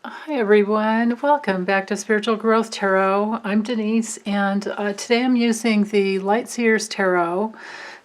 Hi everyone, welcome back to Spiritual Growth Tarot. I'm Denise, and today I'm using the Light Seers Tarot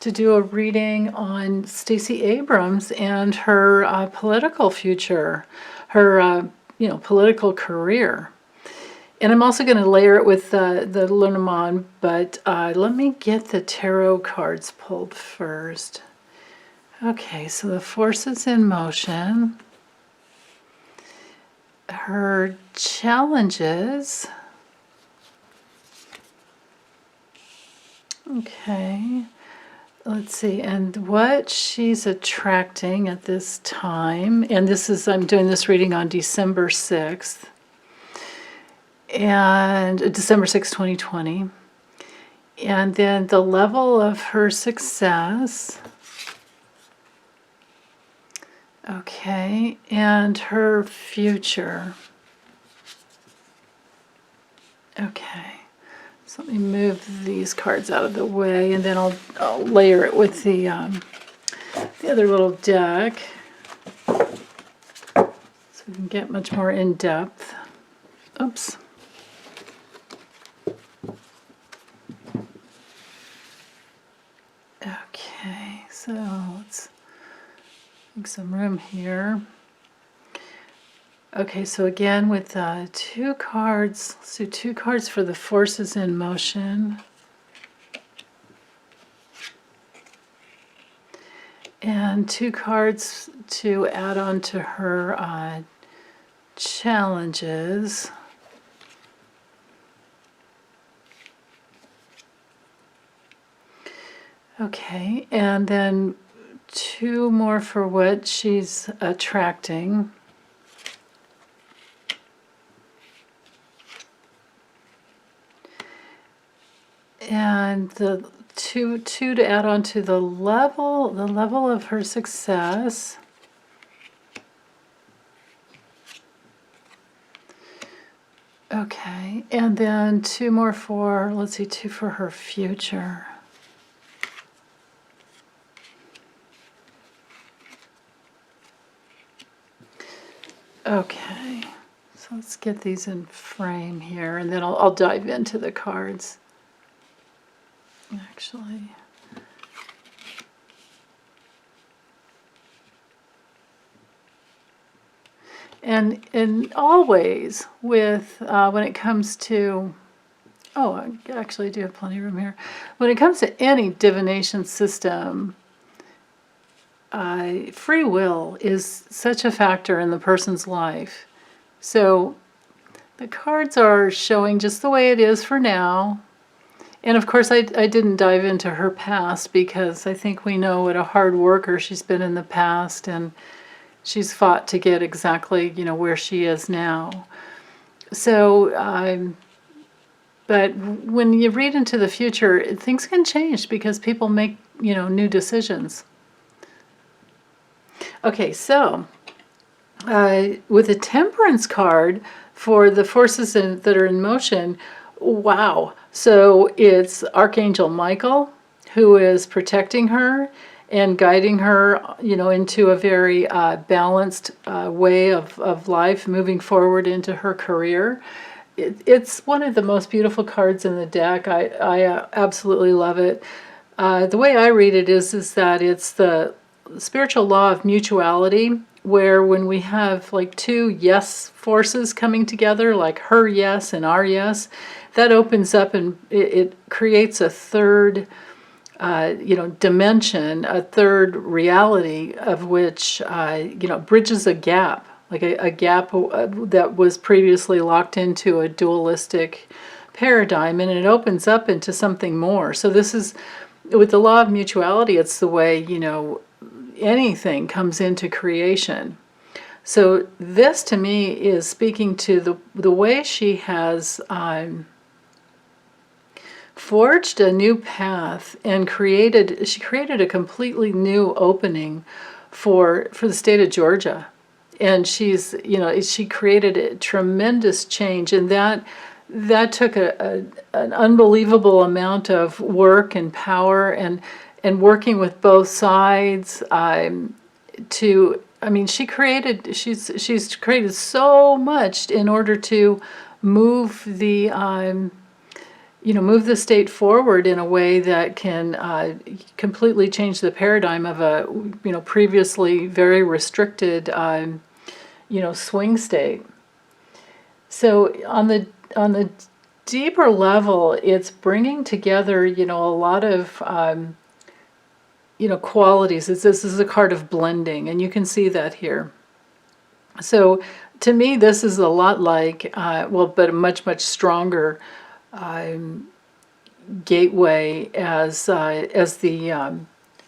to do a reading on Stacey Abrams and her political future, her political career. And I'm also going to layer it with the Lenormand, but let me get the tarot cards pulled first. Okay, so the forces in motion. Her challenges. Okay, let's see, and what she's attracting at this time. And this is, I'm doing this reading on December 6th, and December 6th, 2020. And then the level of her success. Okay, and her future. Okay, so let me move these cards out of the way, and then I'll layer it with the other little deck, so we can get much more in depth. Oops. Okay, so let's make some room here. Okay, so again with 2 cards, let's do 2 cards for the forces in motion. And 2 cards to add on to her challenges. Okay, and then 2 more for what she's attracting. And the two to add on to the level of her success. Okay, and then 2 more for, let's see, 2 for her future. Okay, so let's get these in frame here, and then I'll dive into the cards. Actually, and always with when it comes to, oh, I actually do have plenty of room here. When it comes to any divination system, free will is such a factor in the person's life. So the cards are showing just the way it is for now. And of course, I didn't dive into her past, because I think we know what a hard worker she's been in the past, and she's fought to get exactly, where she is now. So, but when you read into the future, things can change because people make, new decisions. Okay, so with the Temperance card for the forces that are in motion, wow. So it's Archangel Michael who is protecting her and guiding her, into a very balanced way of life, moving forward into her career. It's one of the most beautiful cards in the deck. I absolutely love it. The way I read it is that it's the spiritual law of mutuality, where when we have like 2 yes forces coming together, like her yes and our yes, that opens up and it creates a third dimension, a third reality, of which bridges a gap, like a gap that was previously locked into a dualistic paradigm, and it opens up into something more. So this is, with the law of mutuality, it's the way, anything comes into creation. So this to me is speaking to the way she has forged a new path and she created a completely new opening for the state of Georgia. And she's, she created a tremendous change, and that took an unbelievable amount of work and power and working with both sides to I mean, she's created so much in order to move the move the state forward in a way that can completely change the paradigm of a previously very restricted swing state. So on the deeper level, it's bringing together a lot of qualities. This is a card of blending, and you can see that here. So to me, this is a lot like but a much stronger gateway as the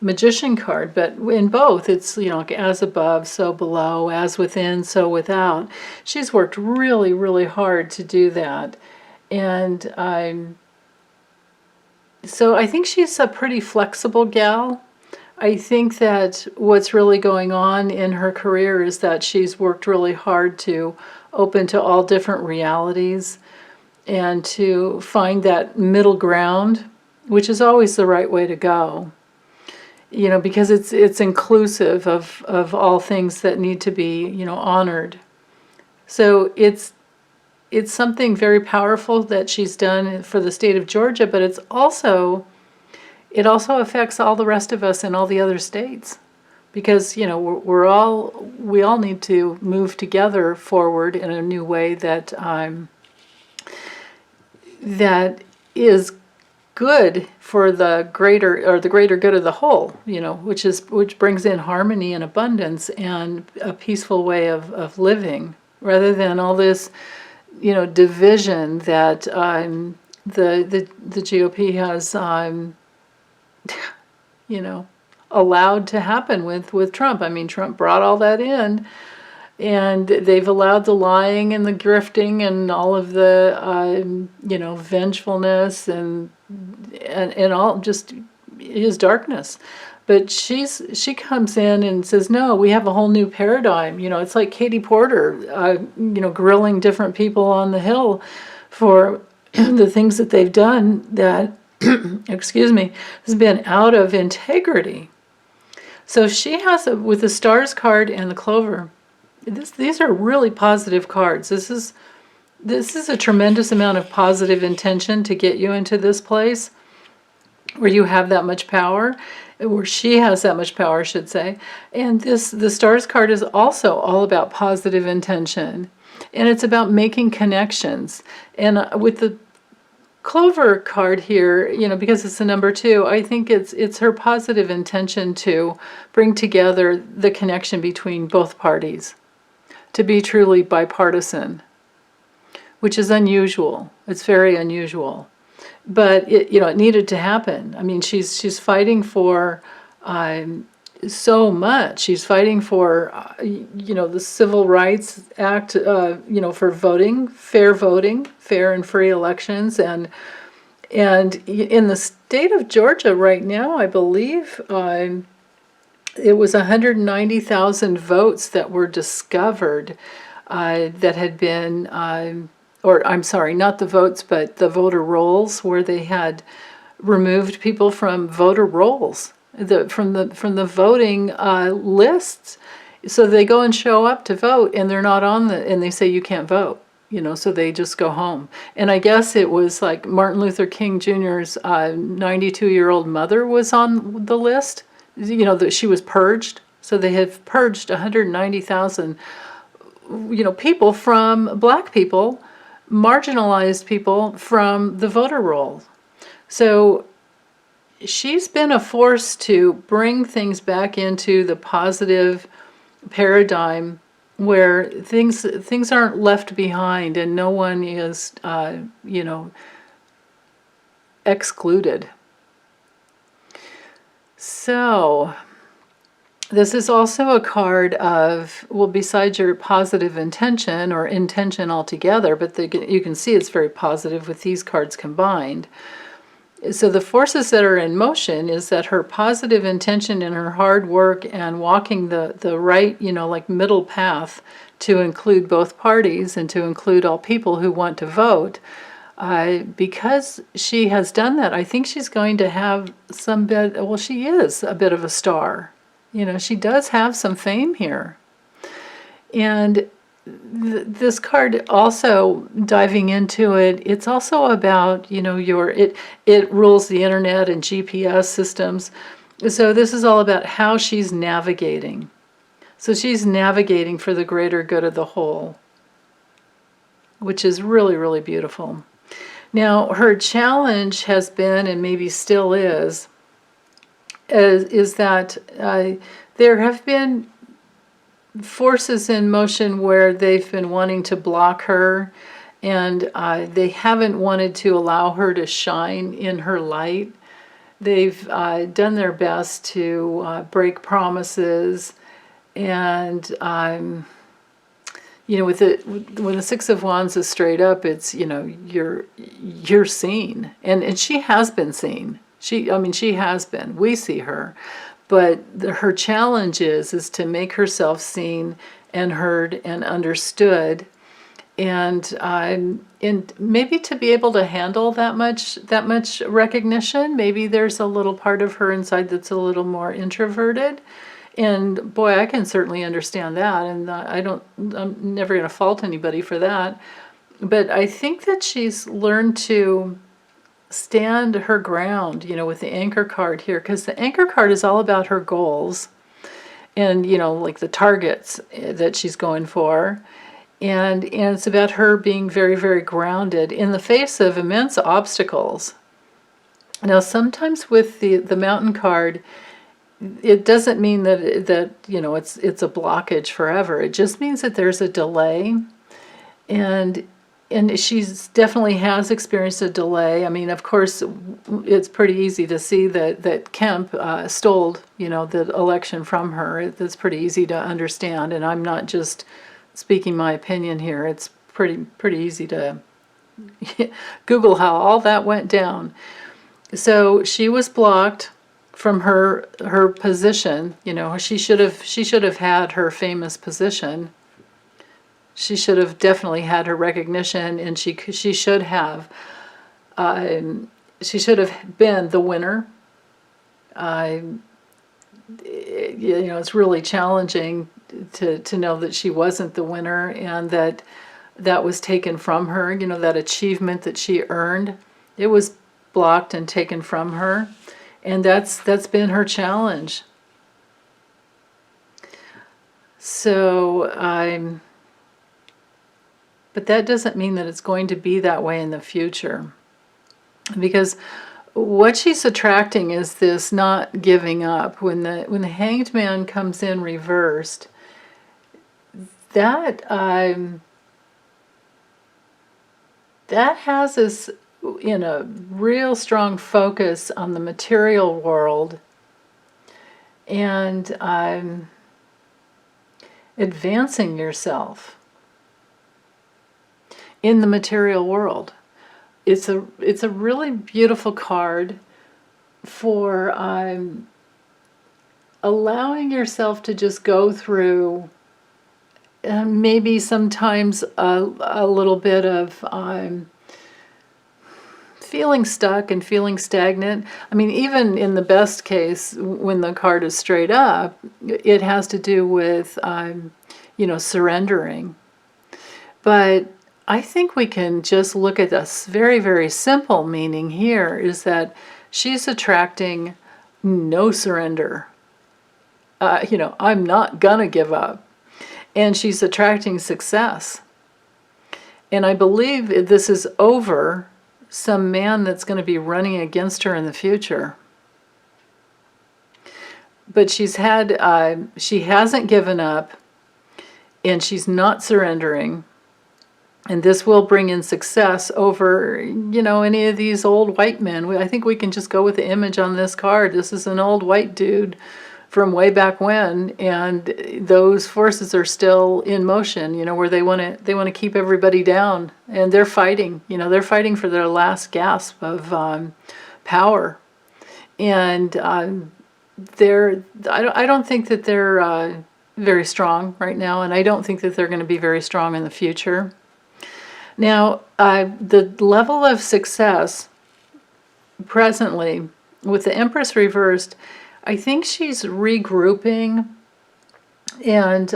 magician card. But in both, it's like as above, so below, as within, so without. She's worked really hard to do that, and so I think she's a pretty flexible gal. I think that what's really going on in her career is that she's worked really hard to open to all different realities and to find that middle ground, which is always the right way to go. Because it's inclusive of all things that need to be, honored. So it's something very powerful that she's done for the state of Georgia, but it also affects all the rest of us in all the other states, because we all need to move together forward in a new way that is good for the greater good of the whole, which brings in harmony and abundance and a peaceful way of living, rather than all this division that the GOP has allowed to happen with Trump. I mean, Trump brought all that in, and they've allowed the lying and the grifting and all of the vengefulness and all just his darkness. But she comes in and says, no, we have a whole new paradigm. It's like Katie Porter, grilling different people on the Hill for the things that they've done that, excuse me, has been out of integrity. So she has, with the Stars card and the Clover, these are really positive cards. This is a tremendous amount of positive intention to get you into this place where you have that much power, where she has that much power, I should say. And the Stars card is also all about positive intention, and it's about making connections. And with the Clover card here, because it's the number 2, I think it's her positive intention to bring together the connection between both parties, to be truly bipartisan, which is unusual. It's very unusual. But it needed to happen. I mean, she's fighting for so much. She's fighting for the Civil Rights Act, for voting, fair and free elections, and in the state of Georgia right now, I believe it was 190,000 votes that were discovered that had been. Or I'm sorry, not the votes, but the voter rolls, where they had removed people from voter rolls, from the voting lists. So they go and show up to vote, and they're not on and they say you can't vote, so they just go home. And I guess it was like Martin Luther King Jr.'s 92-year-old mother was on the list, that she was purged. So they have purged 190,000, people from black people, marginalized people from the voter roll. So she's been a force to bring things back into the positive paradigm where things aren't left behind and no one is excluded. So this is also a card of, besides your positive intention or intention altogether, but you can see it's very positive with these cards combined. So the forces that are in motion is that her positive intention and her hard work and walking the right, middle path to include both parties and to include all people who want to vote. Because she has done that, I think she's going to have she is a bit of a star. She does have some fame here. And this card also diving into it, it's also about, it rules the internet and GPS systems. So this is all about how she's navigating. So she's navigating for the greater good of the whole, which is really, really beautiful. Now, her challenge has been, and maybe still is that there have been forces in motion where they've been wanting to block her, and they haven't wanted to allow her to shine in her light. They've done their best to break promises, and when the Six of Wands is straight up, it's you're seen, and she has been seen. She has been. We see her. But her challenge is to make herself seen and heard and understood, and maybe to be able to handle that much recognition. Maybe there's a little part of her inside that's a little more introverted, and boy, I can certainly understand that. And I'm never going to fault anybody for that. But I think that she's learned to stand her ground, with the anchor card here, because the anchor card is all about her goals and, like the targets that she's going for. And it's about her being very, very grounded in the face of immense obstacles. Now, sometimes with the mountain card, it doesn't mean that it's a blockage forever. It just means that there's a delay, and she's definitely has experienced a delay. I mean, of course, it's pretty easy to see that Kemp stole, the election from her. That's pretty easy to understand, and I'm not just speaking my opinion here. It's pretty easy to Google how all that went down. So she was blocked from her position. She should have had her famous position. She should have definitely had her recognition, and she should have been the winner. It's really challenging to know that she wasn't the winner, and that was taken from her. That achievement that she earned, it was blocked and taken from her, and that's been her challenge. So but that doesn't mean that it's going to be that way in the future, because what she's attracting is this not giving up. When the Hanged Man comes in reversed, that has us in a real strong focus on the material world and advancing yourself in the material world. It's a really beautiful card for allowing yourself to just go through maybe sometimes a little bit of feeling stuck and feeling stagnant. I mean, even in the best case, when the card is straight up, it has to do with surrendering. But I think we can just look at this very, very simple meaning here, is that she's attracting no surrender. I'm not gonna give up. And she's attracting success. And I believe this is over some man that's going to be running against her in the future. But she hasn't given up, and she's not surrendering. And this will bring in success over, any of these old white men. I think we can just go with the image on this card. This is an old white dude from way back when, and those forces are still in motion, where they want to keep everybody down, and they're fighting. They're fighting for their last gasp of power. And I don't think that they're very strong right now, and I don't think that they're going to be very strong in the future. Now, the level of success presently, with the Empress reversed, I think she's regrouping and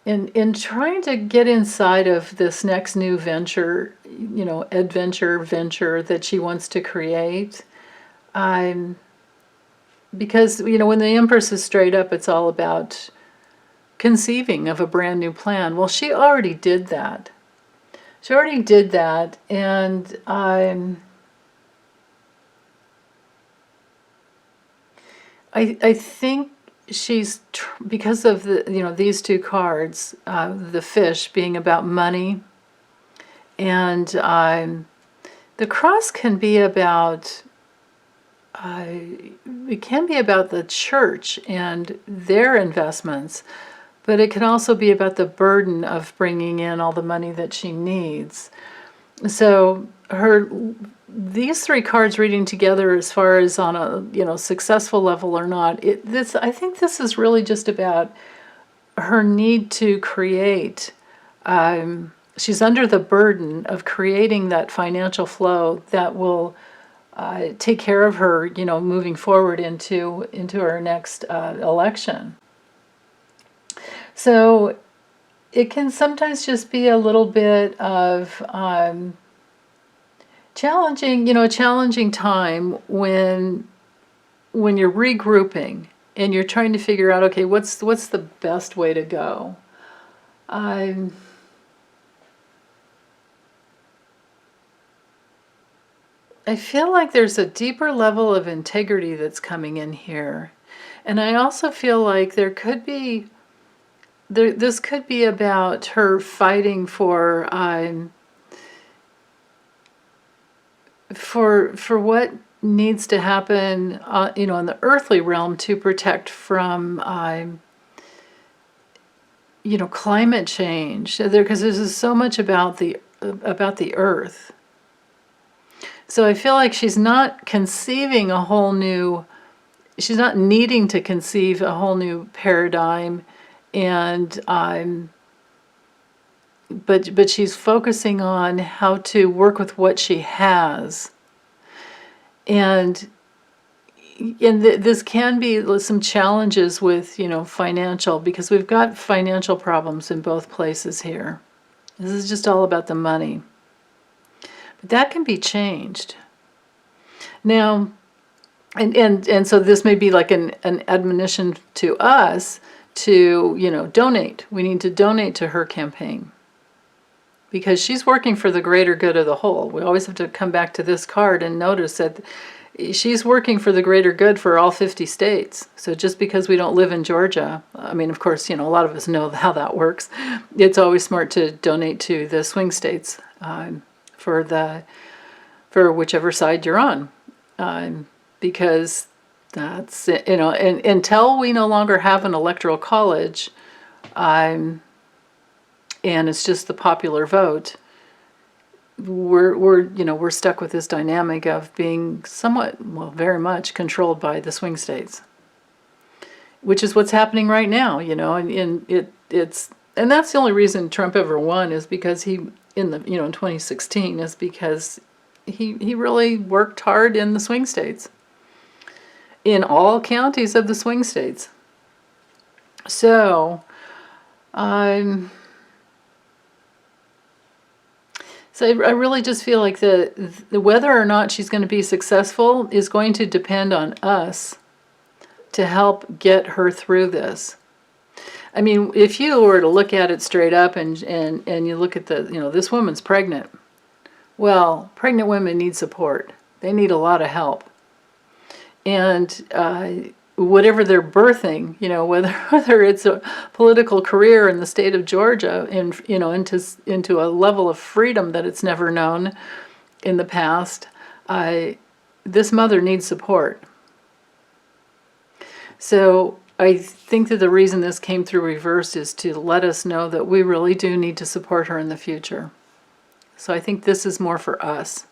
in trying to get inside of this next new venture, venture that she wants to create. I'm Because, when the Empress is straight up, it's all about conceiving of a brand new plan. Well, she already did that. And I think because of these two cards, the fish being about money, and the cross can be about it can be about the church and their investments, but it can also be about the burden of bringing in all the money that she needs. So these three cards reading together, as far as on a successful level or not, I think this is really just about her need to create. She's under the burden of creating that financial flow that will take care of her, moving forward into her next election. So it can sometimes just be a little bit of challenging, a challenging time when you're regrouping and you're trying to figure out, okay, what's the best way to go. I feel like there's a deeper level of integrity that's coming in here. And I also feel like this could be about her fighting for what needs to happen, in the earthly realm to protect from, climate change. Because this is so much about the earth. So I feel like she's not needing to conceive a whole new paradigm, and but she's focusing on how to work with what she has, and this can be some challenges with financial, because we've got financial problems in both places here. This is just all about the money. That can be changed. Now, and so this may be like an admonition to us to, donate. We need to donate to her campaign, because she's working for the greater good of the whole. We always have to come back to this card and notice that she's working for the greater good for all 50 states. So just because we don't live in Georgia, I mean, of course, a lot of us know how that works. It's always smart to donate to the swing states, for whichever side you're on, because that's and until we no longer have an electoral college, and it's just the popular vote, we're stuck with this dynamic of being somewhat, well, very much controlled by the swing states, which is what's happening right now. And that's the only reason Trump ever won, is because in 2016, is because he really worked hard in the swing states, in all counties of the swing states. So, I really just feel like the whether or not she's going to be successful is going to depend on us to help get her through this. I mean, if you were to look at it straight up and you look at this woman's pregnant. Well, pregnant women need support. They need a lot of help. And whatever they're birthing, whether it's a political career in the state of Georgia, into a level of freedom that it's never known in the past, this mother needs support. So I think that the reason this came through reversed is to let us know that we really do need to support her in the future. So I think this is more for us.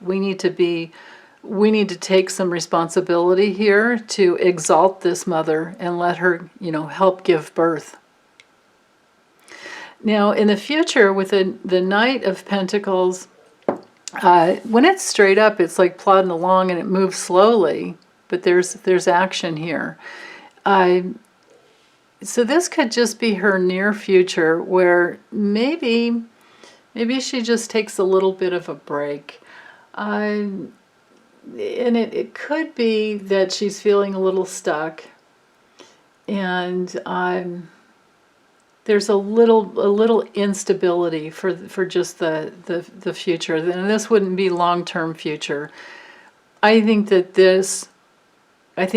We need to take some responsibility here to exalt this mother and let her, help give birth. Now, in the future, with the Knight of Pentacles, when it's straight up, it's like plodding along and it moves slowly, but there's action here. So this could just be her near future where maybe she just takes a little bit of a break. And it could be that she's feeling a little stuck, and there's a little instability for just the future. And this wouldn't be long-term future. I think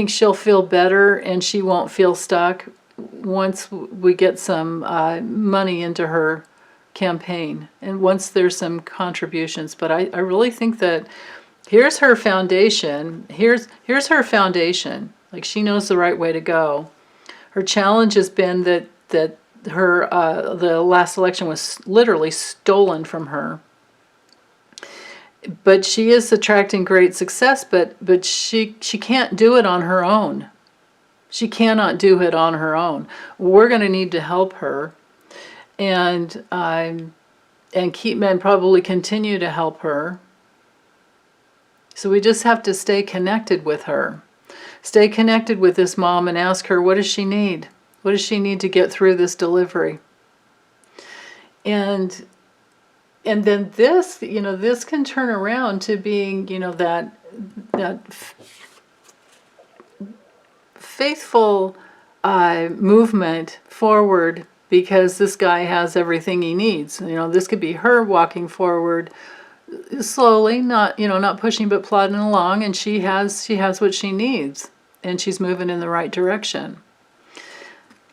she'll feel better and she won't feel stuck once we get some money into her campaign and once there's some contributions. But I really think that here's her foundation. Here's her foundation. Like, she knows the right way to go. Her challenge has been that her the last election was literally stolen from her. But she is attracting great success, but she can't do it on her own. She cannot do it on her own. We're going to need to help her, and keep men probably continue to help her. So we just have to stay connected with her. Stay connected with this mom and ask her, what does she need? What does she need to get through this delivery? And then this, this can turn around to being, that faithful movement forward, because this guy has everything he needs. This could be her walking forward slowly, not pushing but plodding along, and she has what she needs, and she's moving in the right direction.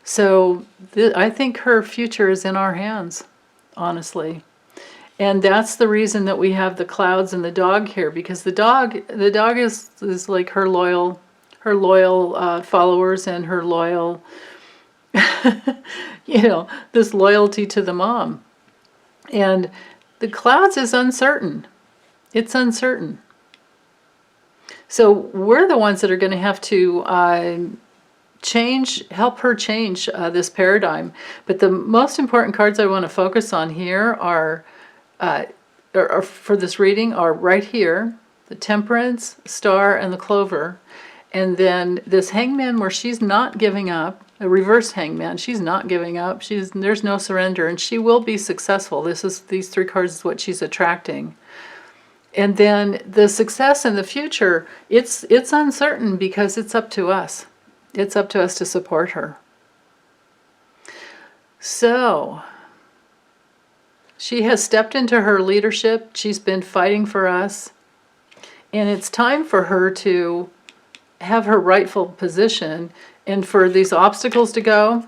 So I think her future is in our hands, honestly. And that's the reason that we have the clouds and the dog here, because the dog is like her loyal followers and her loyal, this loyalty to the mom. And the clouds is uncertain. It's uncertain. So we're the ones that are going to have to help her change this paradigm. But the most important cards I want to focus on here are for this reading are right here, the Temperance, Star, and the Clover. And then this Hangman, where she's not giving up, a reverse Hangman, she's not giving up. There's no surrender, and she will be successful. These three cards is what she's attracting. And then the success in the future, it's uncertain because it's up to us. It's up to us to support her. So she has stepped into her leadership. She's been fighting for us. And it's time for her to have her rightful position, and for these obstacles to go,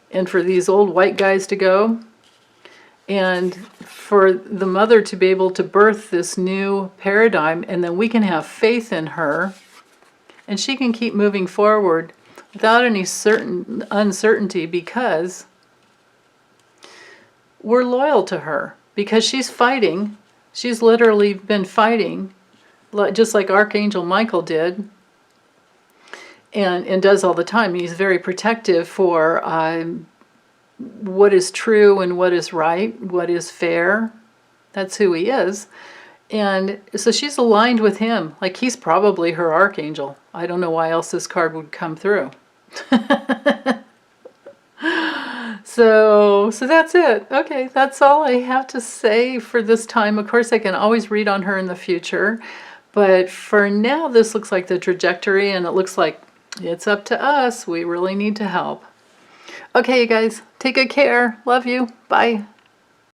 and for these old white guys to go, and for the mother to be able to birth this new paradigm, and then we can have faith in her, and she can keep moving forward without any uncertainty, because we're loyal to her, because she's fighting. She's literally been fighting, just like Archangel Michael did, and does all the time. He's very protective for what is true and what is right, what is fair. That's who he is. And so she's aligned with him, like he's probably her archangel. I don't know why else this card would come through. So that's it. Okay, that's all I have to say for this time. Of course, I can always read on her in the future, but for now, this looks like the trajectory, and it looks like it's up to us. We really need to help. Okay, you guys, take good care. Love you. Bye.